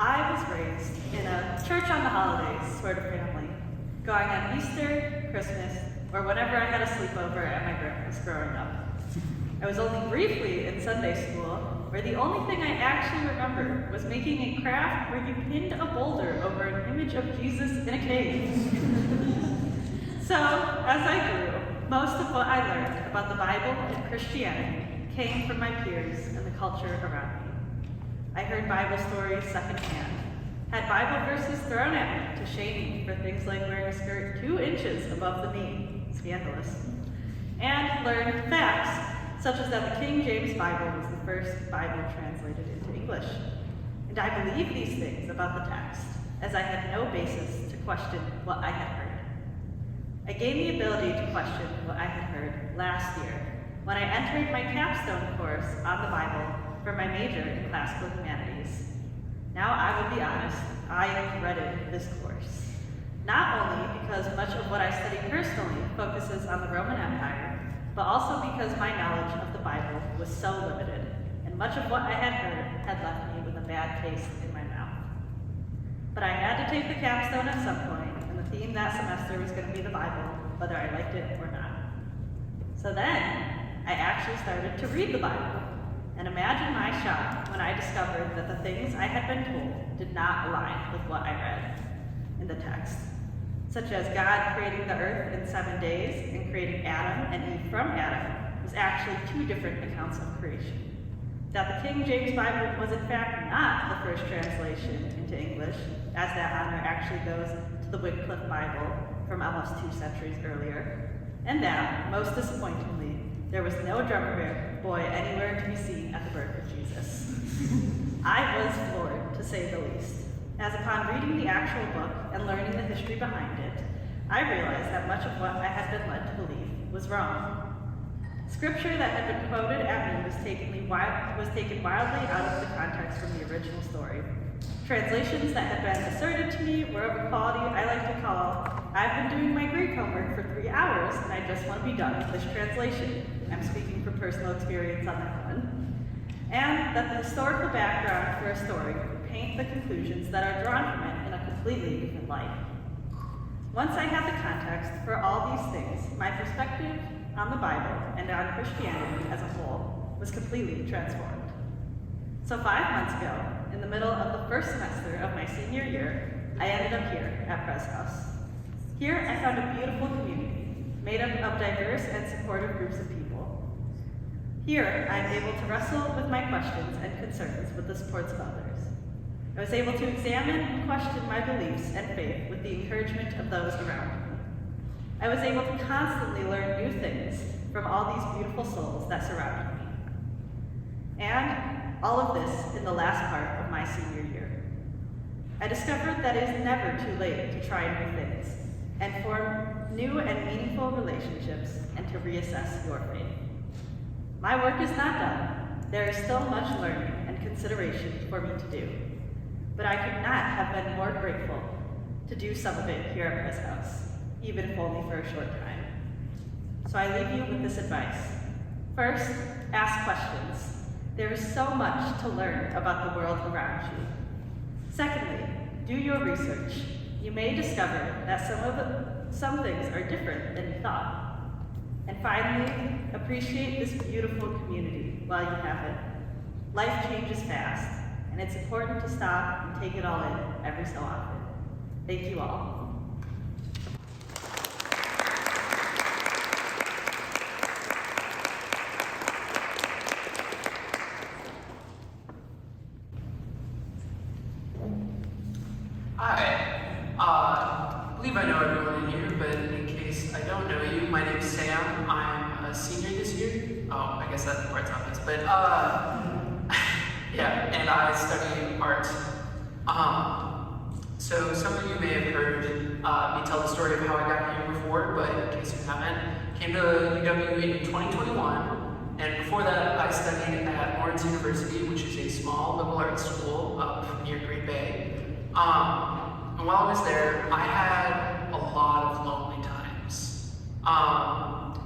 I was raised in a church on the holidays sort of family, going on Easter, Christmas, or whenever I had a sleepover at my grandma's growing up. I was only briefly in Sunday school, where the only thing I actually remember was making a craft where you pinned a boulder over an image of Jesus in a cave. So, as I grew, most of what I learned about the Bible and Christianity came from my peers and the culture around me. I heard Bible stories secondhand, had Bible verses thrown at me to shame me for things like wearing a skirt 2 inches above the knee, scandalous, and learned facts such as that the King James Bible was the first Bible translated into English. And I believed these things about the text, as I had no basis to question what I had heard. I gained the ability to question what I had heard last year, when I entered my capstone course on the Bible for my major in classical humanities. Now I will be honest, I dreaded this course. Not only because much of what I study personally focuses on the Roman Empire, but also because my knowledge of the Bible was so limited, and much of what I had heard had left me with a bad taste in my mouth. But I had to take the capstone at some point, and the theme that semester was going to be the Bible, whether I liked it or not. So then, I actually started to read the Bible, and imagine my shock when I discovered that the things I had been told did not align with what I read in the text, such as God creating the earth in 7 days and creating Adam and Eve from Adam was actually 2 different accounts of creation. That the King James Bible was in fact not the first translation into English, as that honor actually goes to the Wycliffe Bible from almost 2 centuries earlier, and that, most disappointingly, there was no drummer boy anywhere to be seen at the birth of Jesus. I was floored, to say the least, as upon reading the actual book and learning the history behind it, I realized that much of what I had been led to believe was wrong. Scripture that had been quoted at me was taken wildly out of the context from the original story. Translations that had been asserted to me were of a quality I like to call, I've been doing my Greek homework for 3 hours and I just want to be done with this translation. I'm speaking from personal experience on that one. And that the historical background for a story would paint the conclusions that are drawn from it in a completely different light. Once I had the context for all these things, my perspective on the Bible and on Christianity as a whole was completely transformed. So 5 months ago, in the middle of the first semester of my senior year, I ended up here at Pres House. Here I found a beautiful community, made up of diverse and supportive groups of people. Here I am able to wrestle with my questions and concerns with the supports of others. I was able to examine and question my beliefs and faith with the encouragement of those around me. I was able to constantly learn new things from all these beautiful souls that surrounded me. And all of this in the last part of my senior year. I discovered that it is never too late to try new things and form new and meaningful relationships and to reassess your faith. My work is not done. There is still much learning and consideration for me to do. But I could not have been more grateful to do some of it here at Pres House, even if only for a short time. So I leave you with this advice. First, ask questions. There is so much to learn about the world around you. Secondly, do your research. You may discover that some things are different than you thought. And finally, appreciate this beautiful community while you have it. Life changes fast, and it's important to stop and take it all in every so often. Thank you all. I believe I know everyone in here, but in case I don't know you, my name's Sam. I'm a senior this year. Oh, I guess that part's obvious, but yeah, and I study art. So some of you may have heard me tell the story of how I got here before, but in case you haven't, came to UW in 2021, and before that I studied at Lawrence University, which is a small liberal arts school up near Green Bay. And while I was there, I had a lot of lonely times.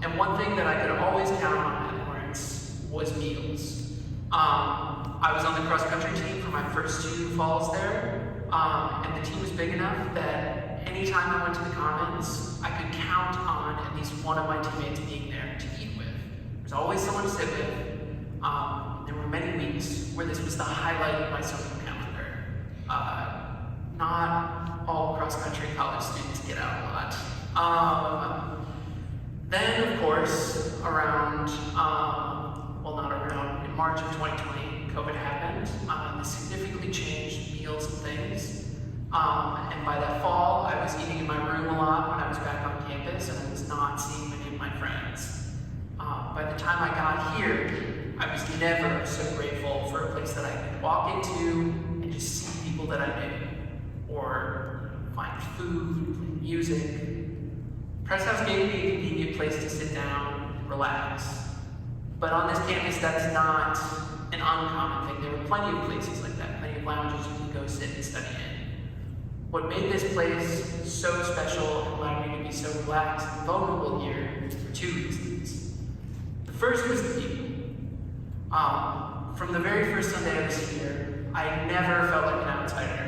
And one thing that I could always count on at Lawrence was meals. I was on the cross-country team for my first 2 falls there, and the team was big enough that anytime I went to the Commons, I could count on at least one of my teammates being there to eat with. There's always someone to sit with. There were many weeks where this was the highlight of my social calendar. Not all cross-country college students get out a lot. Then, of course, in March of 2020, COVID happened. This significantly changed meals and things. And by that fall, I was eating in my room a lot when I was back on campus, and I was not seeing many of my friends. By the time I got here, I was never so grateful for a place that I could walk into and just see people that I knew, or find food, play music. Press House gave me a convenient place to sit down and relax. But on this campus, that's not an uncommon thing. There were plenty of places like that, plenty of lounges you could go sit and study in. What made this place so special and allowed me to be so relaxed and vulnerable here were 2 reasons. The first was the people. From the very first Sunday I was here, I never felt like an outsider.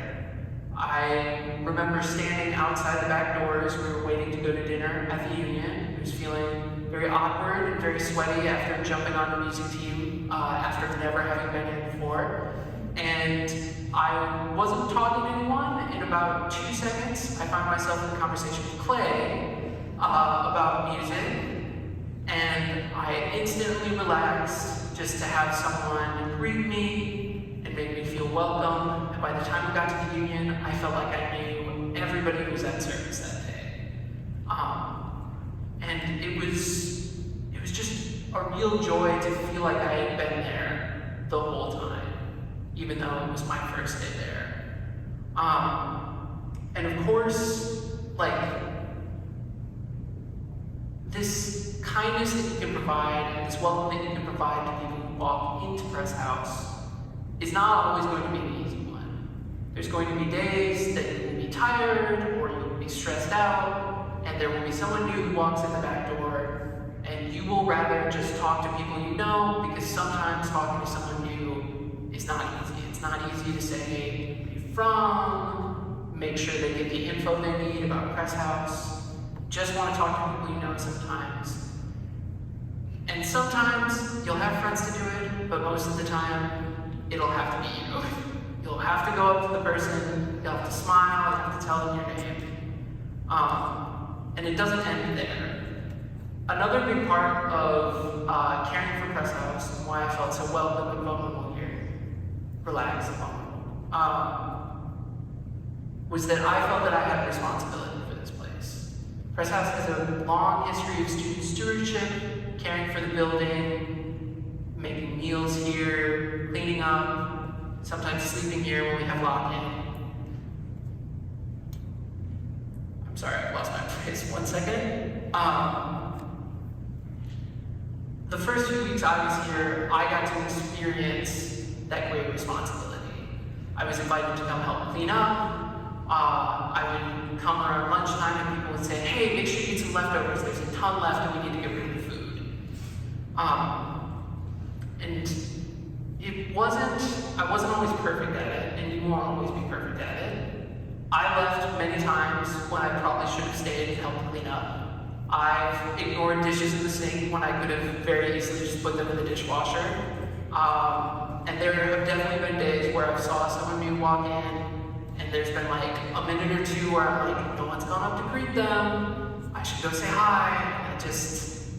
I remember standing outside the back doors. We were waiting to go to dinner at the Union. I was feeling very awkward and very sweaty after jumping on the music team, after never having been here before. And I wasn't talking to anyone. In about 2 seconds, I found myself in a conversation with Clay about music, and I instantly relaxed just to have someone greet me and make me feel welcome. And by the time we got to the Union, I felt like I knew everybody who was at service that day. And it was just a real joy to feel like I had been there the whole time, even though it was my first day there. And of course, this kindness that you can provide, and this welcome that you can provide to people who walk into Press House is not always going to be an easy one. There's going to be days that you will be tired, or you will be stressed out, and there will be someone new who walks in the back door, and you will rather just talk to people you know, because sometimes talking to someone new is not easy. It's not easy to say, where are you from? Make sure they get the info they need about Press House. Just want to talk to people you know sometimes. And sometimes you'll have friends to do it, but most of the time, it'll have to be you. You'll have to go up to the person, you'll have to smile, you'll have to tell them your name. And it doesn't end there. Another big part of caring for Press House and why I felt so welcome and vulnerable here, relaxed and vulnerable, was that I felt that I had a responsibility for this place. Press House has a long history of student stewardship, caring for the building, making meals here, cleaning up, sometimes sleeping here when we have lock-in. I'm sorry, I've lost my place. 1 second. The first few weeks I was here, I got to experience that great responsibility. I was invited to come help clean up. I would come around lunchtime and people would say, hey, make sure you eat some leftovers. There's a ton left and we need to get rid of the food. And I wasn't always perfect at it, and you won't always be perfect at it. I left many times when I probably should have stayed and helped clean up. I've ignored dishes in the sink when I could have very easily just put them in the dishwasher. And there have definitely been days where I've saw someone new walk in, and there's been like a minute or two where I'm like, no one's gone up to greet them, I should go say hi, and I just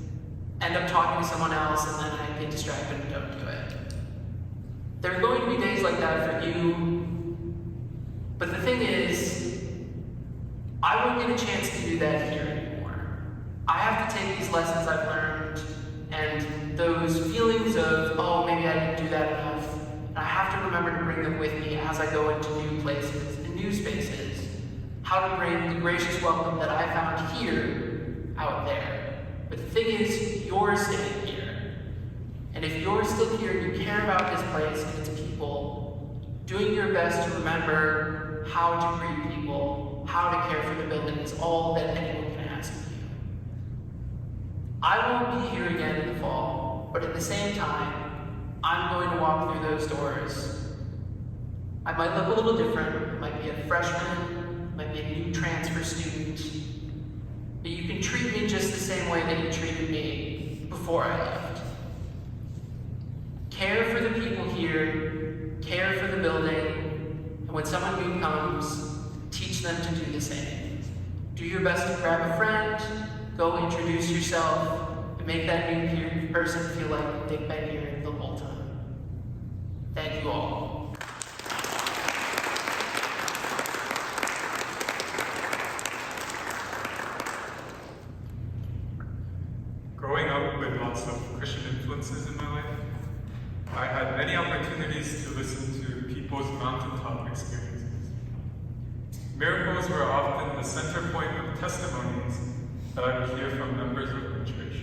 end up talking to someone else, and then I get distracted and don't do it. There are going to be days like that for you, but the thing is, I won't get a chance to do that here anymore. I have to take these lessons I've learned, and those feelings of, oh, maybe I didn't do that enough, and I have to remember to bring them with me as I go into new places and new spaces. How to bring the gracious welcome that I found here out there. But the thing is, you're sitting here. And if you're still here and you care about this place and its people, doing your best to remember how to greet people, how to care for the building is all that anyone can ask of you. I won't be here again in the fall, but at the same time, I'm going to walk through those doors. I might look a little different. I might be a freshman, might be a new transfer student, but you can treat me just the same way that you treated me before I left. Care for the people here, care for the building, and when someone new comes, teach them to do the same. Do your best to grab a friend, go introduce yourself, and make that new person feel like they've been here the whole time. Thank you all. Growing up with lots of Christian influences in my life, I had many opportunities to listen to people's mountaintop experiences. Miracles were often the center point of testimonies that I would hear from members of the church.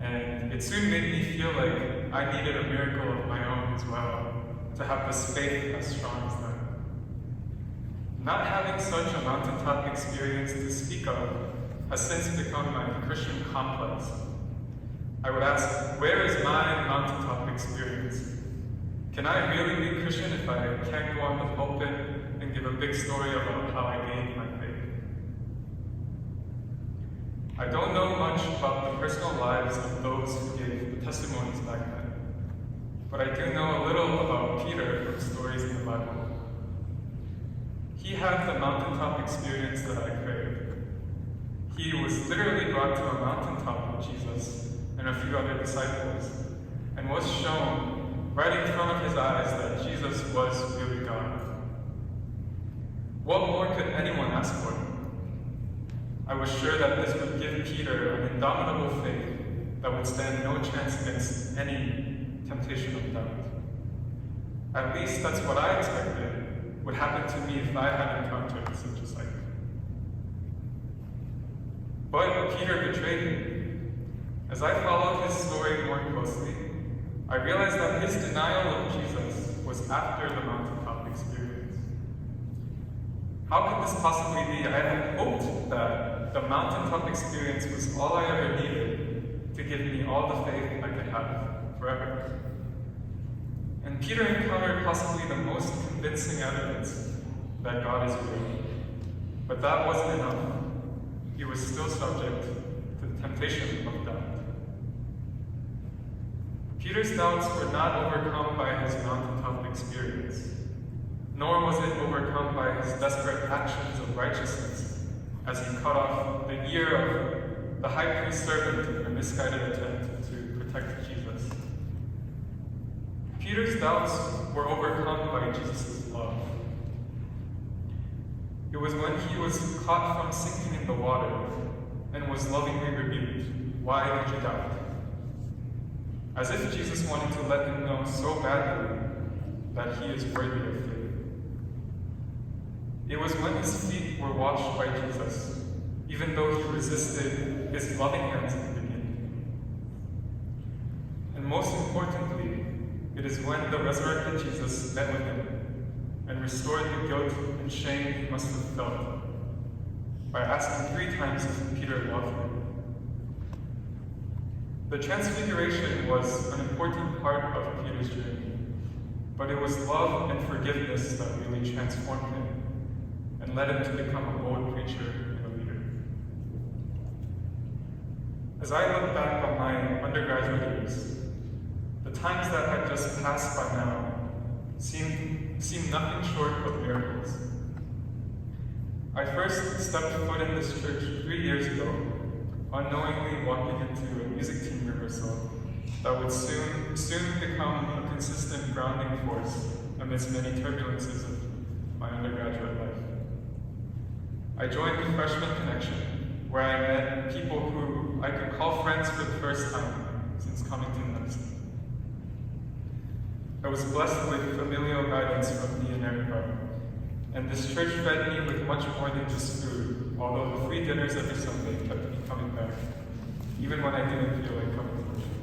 And it soon made me feel like I needed a miracle of my own as well, to have this faith as strong as that. Not having such a mountaintop experience to speak of has since become my Christian complex. I would ask, where is my mountaintop experience? Can I really be Christian if I can't go on the pulpit and give a big story about how I gained my faith? I don't know much about the personal lives of those who gave the testimonies back then, but I do know a little about Peter from stories in the Bible. He had the mountaintop experience that I craved. He was literally brought to a mountaintop with Jesus and a few other disciples, and was shown right in front of his eyes that Jesus was really God. What more could anyone ask for? I was sure that this would give Peter an indomitable faith that would stand no chance against any temptation of doubt. At least that's what I expected would happen to me if I had encountered such a sight. But Peter betrayed me. As I followed his story more closely, I realized that his denial of Jesus was after the mountaintop experience. How could this possibly be? I had hoped that the mountaintop experience was all I ever needed to give me all the faith I could have forever. And Peter encountered possibly the most convincing evidence that God is real. But that wasn't enough. He was still subject to the temptation of doubt. Peter's doubts were not overcome by his mountaintop experience, nor was it overcome by his desperate actions of righteousness as he cut off the ear of the high priest's servant in a misguided attempt to protect Jesus. Peter's doubts were overcome by Jesus' love. It was when he was caught from sinking in the water and was lovingly rebuked, "Why did you doubt?" As if Jesus wanted to let him know so badly that he is worthy of faith. It was when his feet were washed by Jesus, even though he resisted his loving hands in the beginning. And most importantly, it is when the resurrected Jesus met with him and restored the guilt and shame he must have felt by asking 3 times if Peter loved him. The transfiguration was an important part of Peter's journey, but it was love and forgiveness that really transformed him and led him to become a bold preacher and a leader. As I look back on my undergraduate years, the times that had just passed by now seem nothing short of miracles. I first stepped foot in this church 3 years ago, unknowingly walking into a music team rehearsal that would soon become a consistent grounding force amidst many turbulences of my undergraduate life. I joined the Freshman Connection, where I met people who I could call friends for the first time since coming to medicine. I was blessed with familial guidance from me and Erica, and this church fed me with much more than just food, although the free dinners every Sunday kept me coming back, even when I didn't feel like coming to worship.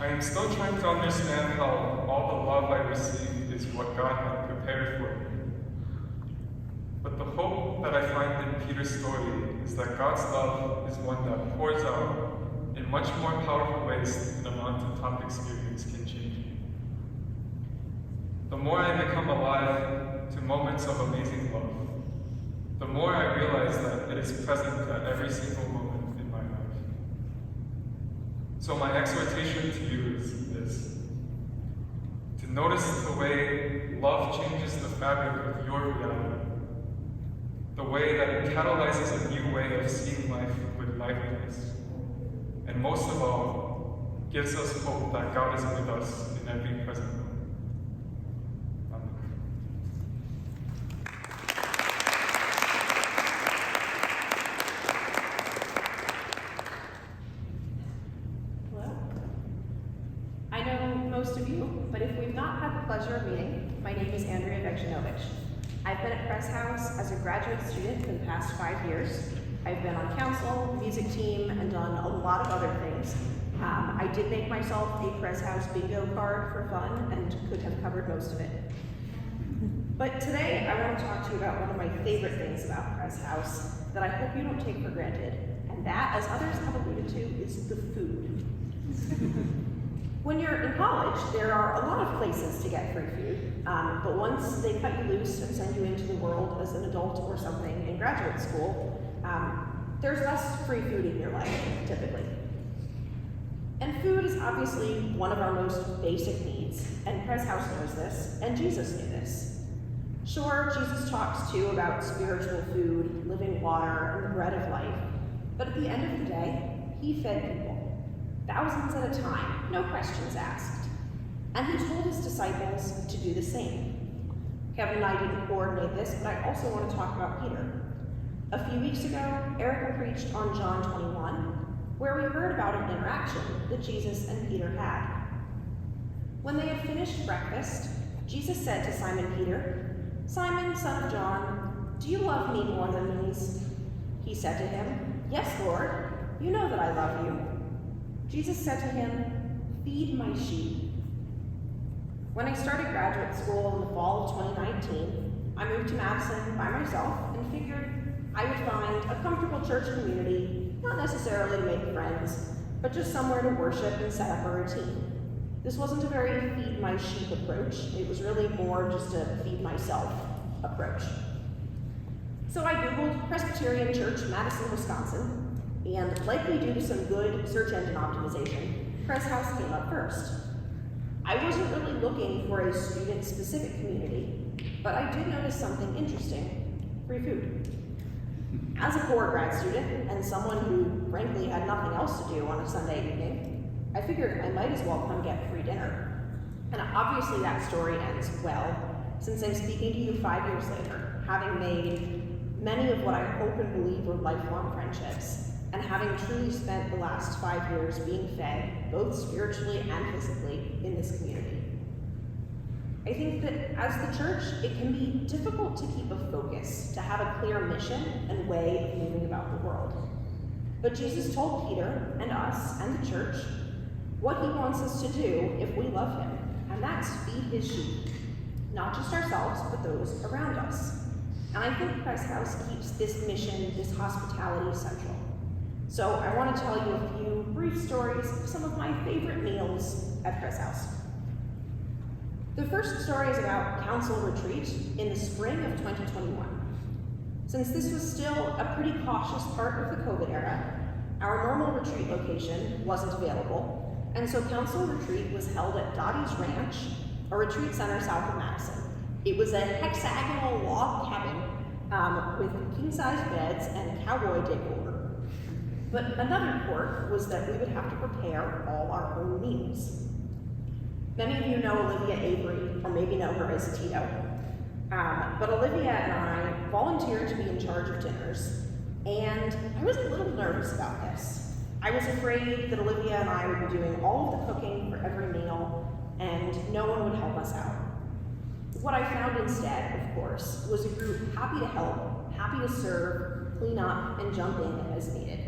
I am still trying to understand how all the love I received is what God had prepared for me. But the hope that I find in Peter's story is that God's love is one that pours out in in much more powerful ways than a mountaintop experience can change me. The more I become alive to moments of amazing love, the more I realize that it is present at every single moment in my life. So my exhortation to you is this: to notice the way love changes the fabric of your reality, the way that it catalyzes a new way of seeing life with liveliness, and most of all, gives us hope that God is with us in every present moment. Amen. Hello. I know most of you, but if we've not had the pleasure of meeting, my name is Andrea Wegrzynowicz. I've been at Press House as a graduate student for the past 5 years. I've been on council, music team, and done a lot of other things. I did make myself a Press House bingo card for fun and could have covered most of it. But today I want to talk to you about one of my favorite things about Press House that I hope you don't take for granted, and that, as others have alluded to, is the food. When you're in college, there are a lot of places to get free food, but once they cut you loose and send you into the world as an adult or something in graduate school, there's less free food in your life, typically. And food is obviously one of our most basic needs, and Press House knows this, and Jesus knew this. Sure, Jesus talks too about spiritual food, living water, and the bread of life, but at the end of the day, he fed people, thousands at a time, no questions asked. And he told his disciples to do the same. Kevin and I didn't coordinate this, but I also want to talk about Peter. A few weeks ago, Erica preached on John 21, where we heard about an interaction that Jesus and Peter had. When they had finished breakfast, Jesus said to Simon Peter, "Simon, son of John, do you love me more than these?" He said to him, "Yes, Lord, you know that I love you." Jesus said to him, "Feed my sheep." When I started graduate school in the fall of 2019, I moved to Madison by myself and figured I would find a comfortable church community, not necessarily to make friends, but just somewhere to worship and set up a routine. This wasn't a very feed my sheep approach. It was really more just a feed myself approach. So I Googled Presbyterian Church, Madison, Wisconsin, and likely due to some good search engine optimization, Press House came up first. I wasn't really looking for a student-specific community, but I did notice something interesting: free food. As a poor grad student, and someone who frankly had nothing else to do on a Sunday evening, I figured I might as well come get free dinner. And obviously that story ends well, since I'm speaking to you 5 years later, having made many of what I hope and believe are lifelong friendships, and having truly spent the last 5 years being fed, both spiritually and physically, in this community. I think that as the church, it can be difficult to keep a focus, to have a clear mission and way of moving about the world. But Jesus told Peter and us and the church what he wants us to do if we love him, and that's feed his sheep, not just ourselves, but those around us. And I think Press House keeps this mission, this hospitality central. So I want to tell you a few brief stories of some of my favorite meals at Press House. The first story is about council retreat in the spring of 2021. Since this was still a pretty cautious part of the COVID era, our normal retreat location wasn't available, and so council retreat was held at Dottie's Ranch, a retreat center south of Madison. It was a hexagonal log cabin with king-size beds and cowboy decor. But another quirk was that we would have to prepare all our own meals. Many of you know Olivia Avery, or maybe know her as Tito. But Olivia and I volunteered to be in charge of dinners, and I was a little nervous about this. I was afraid that Olivia and I would be doing all of the cooking for every meal, and no one would help us out. What I found instead, of course, was a group happy to help, happy to serve, clean up, and jump in as needed.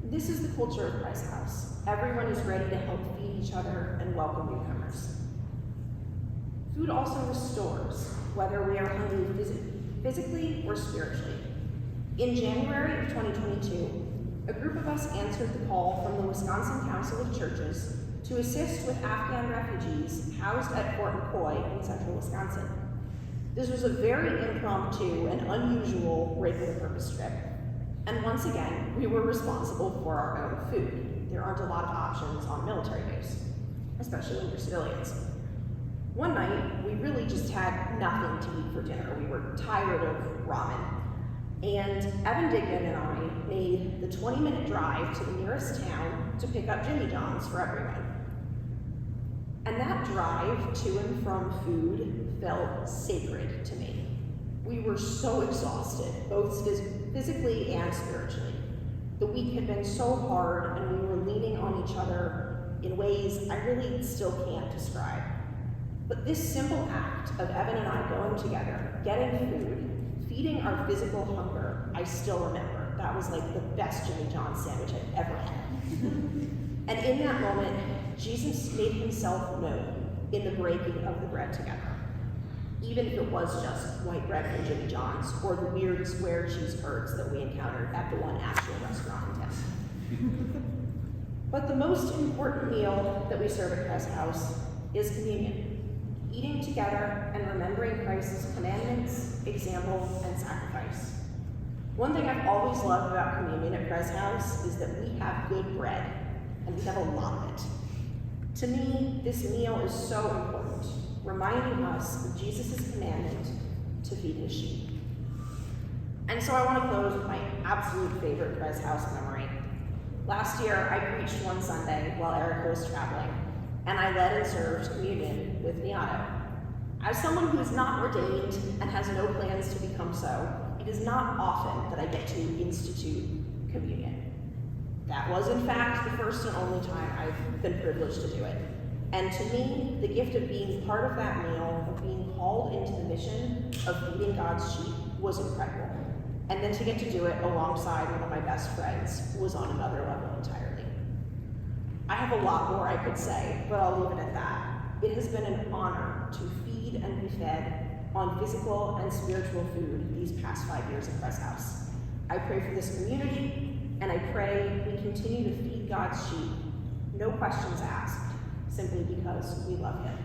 This is the culture of Press House. Everyone is ready to help feed each other and welcome newcomers. Food also restores, whether we are hungry physically or spiritually. In January of 2022, a group of us answered the call from the Wisconsin Council of Churches to assist with Afghan refugees housed at Fort McCoy in central Wisconsin. This was a very impromptu and unusual regular-purpose trip, and once again, we were responsible for our own food. There aren't a lot of options on military base, especially when you're civilians. One night, we really just had nothing to eat for dinner. We were tired of ramen. And Evan Dignan and I made the 20-minute drive to the nearest town to pick up Jimmy John's for everyone. And that drive to and from food felt sacred to me. We were so exhausted, both physically and spiritually. The week had been so hard, and we were leaning on each other in ways I really still can't describe. But this simple act of Evan and I going together, getting food, feeding our physical hunger, I still remember. That was like the best Jimmy John's sandwich I've ever had. And in that moment, Jesus made himself known in the breaking of the bread together. Even if it was just white bread from Jimmy John's or the weird square cheese curds that we encountered at the one actual restaurant in town. But the most important meal that we serve at Press House is communion. Eating together and remembering Christ's commandments, example, and sacrifice. One thing I've always loved about communion at Press House is that we have good bread, and we have a lot of it. To me, this meal is so important, reminding us of Jesus' commandment to feed his sheep. And so I want to close with my absolute favorite Press House memory. Last year, I preached one Sunday while Erica was traveling, and I led and served communion with Miato. As someone who is not ordained and has no plans to become so, it is not often that I get to institute communion. That was, in fact, the first and only time I've been privileged to do it. And to me, the gift of being part of that meal, of being called into the mission of feeding God's sheep, was incredible. And then to get to do it alongside one of my best friends was on another level entirely. I have a lot more I could say, but I'll leave it at that. It has been an honor to feed and be fed on physical and spiritual food these past 5 years at Press House. I pray for this community, and I pray we continue to feed God's sheep, no questions asked, simply because we love him.